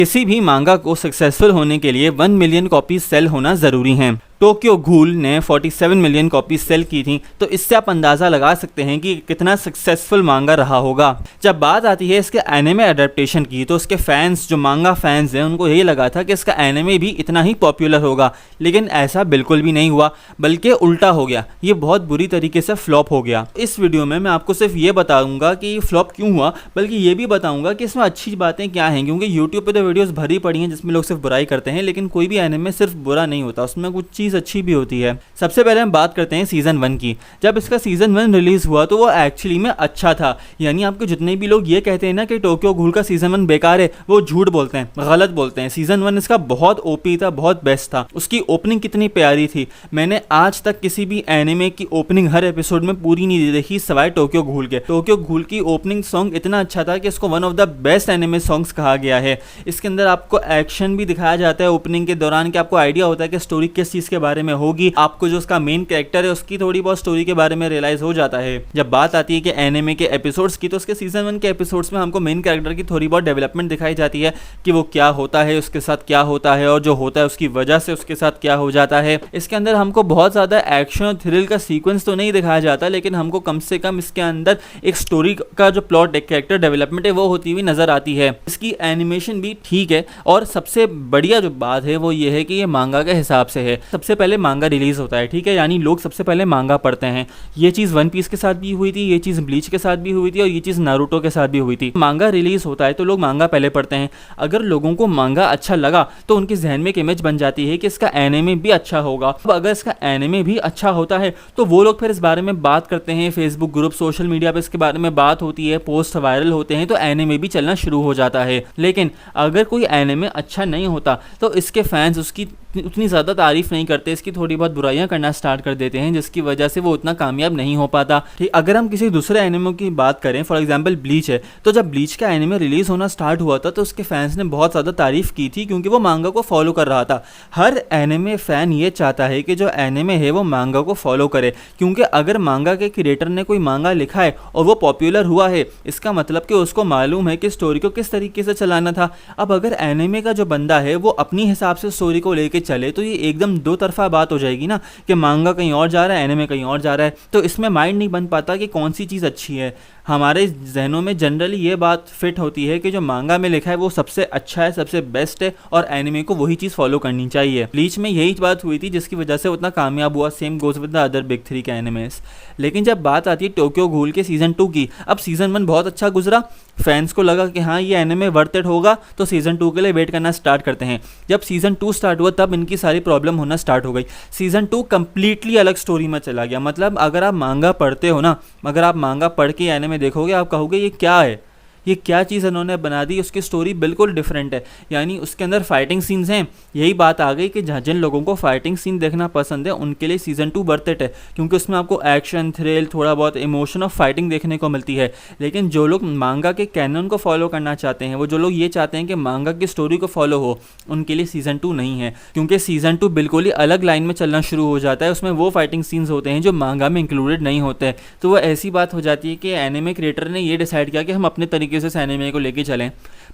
किसी भी मांगा को सक्सेसफुल होने के लिए 1 मिलियन कॉपीज सेल होना ज़रूरी है। टोक्यो घूल ने 47 मिलियन कॉपी सेल की थी, तो इससे आप अंदाज़ा लगा सकते हैं कि कितना सक्सेसफुल मांगा रहा होगा। जब बात आती है इसके एनिमे अडेप्टेशन की, तो उसके फैंस जो मांगा फैंस हैं उनको यही लगा था कि इसका एनिमे भी इतना ही पॉपुलर होगा, लेकिन ऐसा बिल्कुल भी नहीं हुआ, बल्कि उल्टा हो गया। ये बहुत बुरी तरीके से फ्लॉप हो गया। इस वीडियो में मैं आपको सिर्फ ये बताऊंगा कि फ्लॉप क्यों हुआ, बल्कि ये भी बताऊंगा कि इसमें अच्छी बातें क्या हैं, क्योंकि यूट्यूब पर तो वीडियोज़ भरी पड़ी हैं जिसमें लोग सिर्फ बुराई करते हैं, लेकिन कोई भी एनिमे सिर्फ बुरा नहीं होता, उसमें कुछ चीज़ अच्छी भी होती है। सबसे पहले हम बात करते हैं सीजन 1 की। जब इसका सीजन 1 रिलीज हुआ तो वो एक्चुअली में अच्छा था, यानी आपके जितने भी लोग ये कहते हैं ना कि टोक्यो घूल का सीजन 1 बेकार है, वो झूठ बोलते हैं, गलत बोलते हैं। सीजन 1 इसका बहुत ओपी था, बहुत बेस्ट था। उसकी ओपनिंग कितनी प्यारी थी, मैंने आज तक किसी भी एनिमे की ओपनिंग हर एपिसोड में पूरी नहीं देखी सिवाय टोक्यो घूल के। टोक्यो घूल की ओपनिंग सॉन्ग इतना अच्छा था कि इसको one of the best anime songs कहा गया है। इसके अंदर आपको एक्शन भी दिखाया जाता है ओपनिंग के दौरान, कि आपको आइडिया होता है कि स्टोरी किस चीज़ के बारे में होगी, आपको जो उसका मेन कैरेक्टर है उसकी थोड़ी बहुत स्टोरी के बारे में रियलाइज हो जाता है। जब बात आती है कि एनिमे के एपिसोड्स की, तो उसके सीजन 1 के एपिसोड्स में हमको मेन कैरेक्टर की थोड़ी बहुत डेवलपमेंट दिखाई जाती है कि वो क्या होता है, उसके साथ क्या होता है, और जो होता है उसकी वजह से उसके साथ क्या हो जाता है। इसके अंदर हमको बहुत ज़्यादा एक्शन और थ्रिल का सीक्वेंस तो नहीं दिखाया जाता, लेकिन हमको कम से कम इसके अंदर एक स्टोरी का जो प्लॉट, एक कैरेक्टर डेवलपमेंट है वो होती हुई नजर आती है। इसकी एनिमेशन भी ठीक है, और सबसे बढ़िया जो बात है वो ये है कि ये मांगा के हिसाब से है। सबसे पहले मांगा रिलीज होता है, ठीक है, यानी लोग सबसे पहले मांगा पढ़ते हैं। ये चीज़ वन पीस के साथ भी हुई थी, ये चीज़ ब्लीच के साथ भी हुई थी, और ये चीज़ नारुतो के साथ भी हुई थी। मांगा रिलीज होता है तो लोग मांगा पहले पढ़ते हैं। अगर लोगों को मांगा अच्छा लगा तो उनके जहन में एक इमेज बन जाती है कि इसका एनिमे भी अच्छा होगा। अब अगर इसका एनिमे भी अच्छा होता है तो वो लोग फिर इस बारे में बात करते हैं, फेसबुक ग्रुप, सोशल मीडिया पर इसके बारे में बात होती है, पोस्ट वायरल होते हैं, तो एनिमे भी चलना शुरू हो जाता है। लेकिन अगर कोई एनिमे अच्छा नहीं होता तो इसके फैंस उसकी उतनी ज़्यादा तारीफ नहीं करते, इसकी थोड़ी बहुत बुराइयां करना स्टार्ट कर देते हैं, जिसकी वजह से वो उतना कामयाब नहीं हो पाता। ठीक, अगर हम किसी दूसरे एनिमे की बात करें, फॉर एग्जांपल ब्लीच है, तो जब ब्लीच का एनिमे रिलीज होना स्टार्ट हुआ था तो उसके फैंस ने बहुत ज़्यादा तारीफ की थी, क्योंकि वो मांगा को फॉलो कर रहा था। हर एनिमे फैन ये चाहता है कि जो एनिमे है वो मांगा को फॉलो करे, क्योंकि अगर मांगा के क्रिएटर ने कोई मांगा लिखा है और वो पॉपुलर हुआ है, इसका मतलब कि उसको मालूम है कि स्टोरी को किस तरीके से चलाना था। अब अगर एनिमे का जो बंदा है वो अपनी हिसाब से स्टोरी को लेके चले, तो ये एकदम दो तरफा बात हो जाएगी ना, कि मांगा कहीं और जा रहा है, एनिमे कहीं और जा रहा है, तो इसमें माइंड नहीं बन पाता कि कौन सी चीज़ अच्छी है। हमारे जहनों में जनरली ये बात फिट होती है कि जो मांगा में लिखा है वो सबसे अच्छा है, सबसे बेस्ट है, और एनिमे को वही चीज़ फॉलो करनी चाहिए। ब्लीच में यही बात हुई थी जिसकी वजह से उतना कामयाब हुआ। Same goes with the other big 3 के एनिमेस। लेकिन जब बात आती है टोक्यो घूल के सीजन 2 की, अब सीजन 1 बहुत अच्छा गुजरा, फैंस को लगा कि हाँ ये एनिमे वर्थ इट होगा, तो सीजन 2 के लिए वेट करना स्टार्ट करते हैं। जब सीजन 2 स्टार्ट हुआ तब इनकी सारी प्रॉब्लम होना स्टार्ट हो गई। सीजन 2 कंप्लीटली अलग स्टोरी में चला गया। मतलब अगर आप मांगा पढ़ते हो ना, अगर आप मांगा पढ़ के एनिमे देखोगे, आप कहोगे ये क्या है, ये क्या चीज़ इन्होंने बना दी। उसकी स्टोरी बिल्कुल डिफरेंट है, यानी उसके अंदर फाइटिंग सीन्स हैं। यही बात आ गई कि जिन लोगों को फाइटिंग सीन देखना पसंद है उनके लिए सीजन 2 वर्थ इट है, क्योंकि उसमें आपको एक्शन, थ्रिल, थोड़ा बहुत इमोशन और फाइटिंग देखने को मिलती है। लेकिन जो लोग मांगा के कैनन को फॉलो करना चाहते हैं, वो जो लोग ये चाहते हैं कि मांगा की स्टोरी को फॉलो हो, उनके लिए सीजन 2 नहीं है, क्योंकि सीजन 2 बिल्कुल ही अलग लाइन में चलना शुरू हो जाता है। उसमें वो फाइटिंग सीन्स होते हैं जो मांगा में इंक्लूडेड नहीं होते। तो वो ऐसी बात हो जाती है कि एनिमे क्रिएटर ने ये डिसाइड किया कि हम अपने तरीके से इस एनिमे को लेके चलें।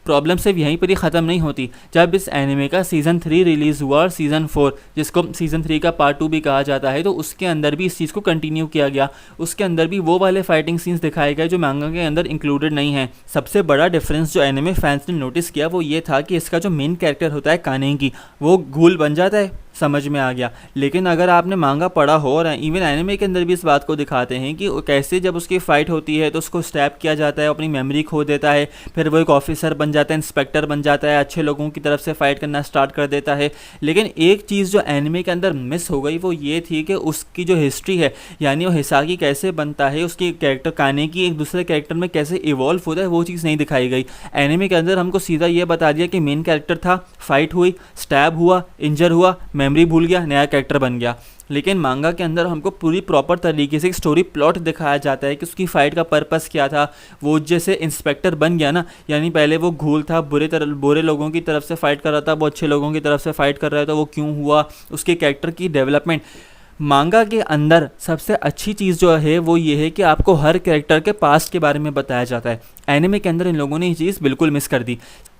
प्रॉब्लम सिर्फ यहीं पर ही ख़त्म नहीं होती। जब इस एनिमे का सीज़न 3 रिलीज़ हुआ और सीज़न 4, जिसको सीज़न 3 का पार्ट 2 भी कहा जाता है, तो उसके अंदर भी इस चीज़ को कंटिन्यू किया गया। उसके अंदर भी वो वाले फाइटिंग सीन्स दिखाए गए जो मांगा के अंदर इंक्लूडेड नहीं है। सबसे बड़ा डिफरेंस जो एनिमे फैंस ने नोटिस किया वो ये था कि इसका जो मेन कैरेक्टर होता है कानेगी, वो घूल बन जाता है, समझ में आ गया। लेकिन अगर आपने मांगा पढ़ा हो, और इवन एनिमे के अंदर भी इस बात को दिखाते हैं कि कैसे जब उसकी फ़ाइट होती है तो उसको स्टैप किया जाता है, अपनी मेमोरी खो देता है, फिर वो एक ऑफिसर बन जाता है, इंस्पेक्टर बन जाता है, अच्छे लोगों की तरफ से फ़ाइट करना स्टार्ट कर देता है। लेकिन एक चीज़ जो एनिमे के अंदर मिस हो गई वो ये थी कि उसकी जो हिस्ट्री है, यानी वो हिसाकी कैसे बनता है, उसकी कैरेक्टर कानेगी एक दूसरे कैरेक्टर में कैसे इवॉल्व होता है, वो चीज़ नहीं दिखाई गई। एनिमे के अंदर हमको सीधा ये बता दिया कि मेन कैरेक्टर था, फाइट हुई, स्टैब हुआ, इंजर हुआ, मेमोरी भूल गया, नया कैरेक्टर बन गया। लेकिन मांगा के अंदर हमको पूरी प्रॉपर तरीके से एक स्टोरी प्लॉट दिखाया जाता है कि उसकी फ़ाइट का पर्पस क्या था। वो जैसे इंस्पेक्टर बन गया ना, यानी पहले वो घूल था, बुरे लोगों की तरफ से फ़ाइट कर रहा था, वो अच्छे लोगों की तरफ से फ़ाइट कर रहा था, वो क्यों हुआ, उसके कैरेक्टर की डेवलपमेंट। मांगा के अंदर सबसे अच्छी चीज़ जो है वो ये है कि आपको हर कैरेक्टर के पास्ट के बारे में बताया जाता है। एनिमे के अंदर इन लोगों ने ये चीज़ बिल्कुल मिस कर दी।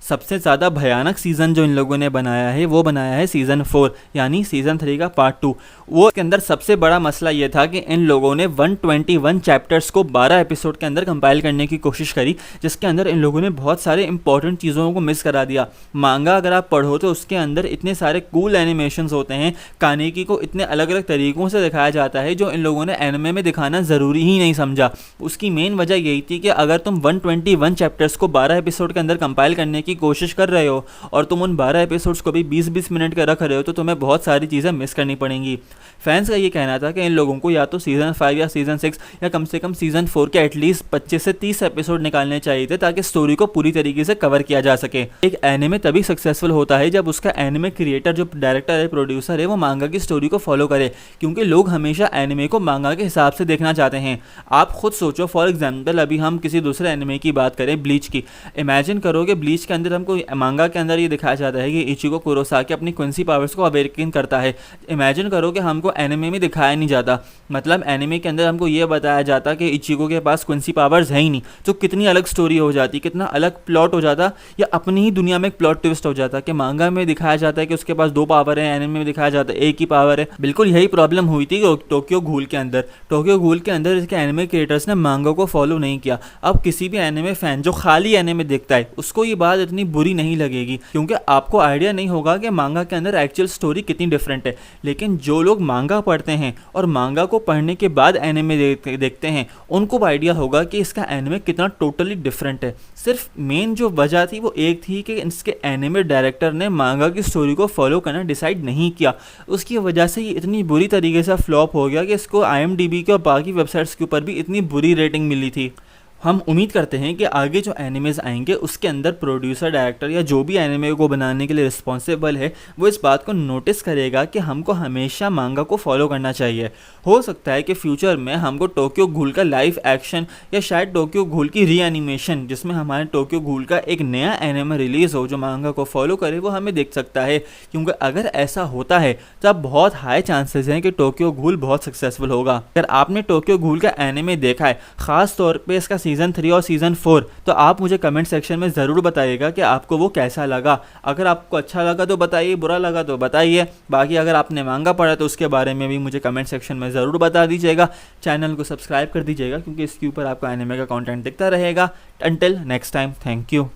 सबसे ज़्यादा भयानक सीज़न जो इन लोगों ने बनाया है वो बनाया है सीज़न 4 यानी सीज़न 3 का पार्ट 2। वो के अंदर सबसे बड़ा मसला ये था कि इन लोगों ने 121 चैप्टर्स को 12 एपिसोड के अंदर कंपाइल करने की कोशिश करी, जिसके अंदर इन लोगों ने बहुत सारे इंपॉर्टेंट चीज़ों को मिस करा दिया। मांगा अगर आप पढ़ो तो उसके अंदर इतने सारे कूल एनिमेशंस होते हैं, कानेकी को इतने अलग अलग तरीक़ों से दिखाया जाता है जो इन लोगों ने एनिमे में दिखाना ज़रूरी ही नहीं समझा। उसकी मेन वजह यही थी कि अगर तुम 121 चैप्टर्स को 12 एपिसोड के अंदर कंपाइल करने की कोशिश कर रहे हो और तुम उन 12 एपिसोड्स को भी 20-20 मिनट का रख रहे हो तो तुम्हें बहुत सारी चीज़ें मिस करनी पड़ेंगी। फैंस का ये कहना था कि इन लोगों को या तो सीज़न 5 या सीज़न 6 या कम से कम सीज़न 4 के एटलीस्ट 25 से 30 एपिसोड निकालने चाहिए थे ताकि स्टोरी को पूरी तरीके से कवर किया जा सके। एक एनिमे तभी सक्सेसफुल होता है जब उसका एनिमे क्रिएटर, जो डायरेक्टर है, प्रोड्यूसर है, वो मांगा की स्टोरी को फॉलो करे, क्योंकि लोग हमेशा एनिमे को मांगा के हिसाब से देखना चाहते हैं। आप खुद सोचो, फॉर एग्जाम्पल अभी हम किसी दूसरे एनिमे की बात करें, ब्लीच की। इमेजिन करो कि ब्लीच के अंदर हमको मांगा के अंदर ये दिखाया जाता है कि इचिको कुरोसाकी अपनी क्विंसी पावर्स को अवेकन करता है। इमेजिन करो कि हमको एनिमे में दिखाया नहीं जाता, मतलब एनिमे के अंदर हमको ये बताया जाता कि इचिको के पास क्विंसी पावर्स है ही नहीं, तो कितनी अलग स्टोरी हो जाती, कितना अलग प्लॉट हो जाता, या अपनी ही दुनिया में एक प्लॉट ट्विस्ट हो जाता कि मांगा में दिखाया जाता है कि उसके पास 2 पावर है, एनिमे में दिखाया जाता है 1 ही पावर है। बिल्कुल यही प्रॉब्लम हुई थी टोक्यो घूल के अंदर। टोक्यो घूल के अंदर इसके एनिमे क्रिएटर्स ने मांगा को फॉलो नहीं किया। अब किसी भी एनिमे फैन जो खाली एनिमे देखता है उसको ये बात इतनी बुरी नहीं लगेगी, क्योंकि आपको आइडिया नहीं होगा कि मांगा के अंदर एक्चुअल स्टोरी कितनी डिफरेंट है। लेकिन जो लोग मांगा पढ़ते हैं और मांगा को पढ़ने के बाद एनिमे देखते हैं, उनको आइडिया होगा कि इसका एनिमे कितना टोटली डिफरेंट है। सिर्फ मेन जो वजह थी वो एक थी कि इसके एनिमे डायरेक्टर ने मांगा की स्टोरी को फॉलो करना डिसाइड नहीं किया। उसकी वजह से ये इतनी बुरी तरीके से फ्लॉप हो गया कि इसको IMDb के और बाकी वेबसाइट्स के ऊपर भी इतनी बुरी रेटिंग मिली थी। हम उम्मीद करते हैं कि आगे जो एनिमेज आएंगे उसके अंदर प्रोड्यूसर, डायरेक्टर या जो भी एनिमे को बनाने के लिए रिस्पॉन्सिबल है वो इस बात को नोटिस करेगा कि हमको हमेशा मांगा को फॉलो करना चाहिए। हो सकता है कि फ्यूचर में हमको टोक्यो घूल का लाइव एक्शन या शायद टोक्यो घूल की रीएनिमेशन, जिसमें हमारे टोक्यो घूल का एक नया एनिमे रिलीज़ हो जो मांगा को फॉलो करे, वो हमें देख सकता है। क्योंकि अगर ऐसा होता है तब बहुत हाई चांसेस हैं कि टोक्यो घूल बहुत सक्सेसफुल होगा। अगर आपने टोक्यो घूल का एनिमे देखा है, ख़ास तौर पर इसका सीज़न 3 और सीज़न 4, तो आप मुझे कमेंट सेक्शन में ज़रूर बताइएगा कि आपको वो कैसा लगा। अगर आपको अच्छा लगा तो बताइए, बुरा लगा तो बताइए। बाकी अगर आपने मांगा पढ़ा तो उसके बारे में भी मुझे कमेंट सेक्शन में ज़रूर बता दीजिएगा। चैनल को सब्सक्राइब कर दीजिएगा क्योंकि इसके ऊपर आपको एनिमे का कंटेंट दिखता रहेगा। Until next time, thank you.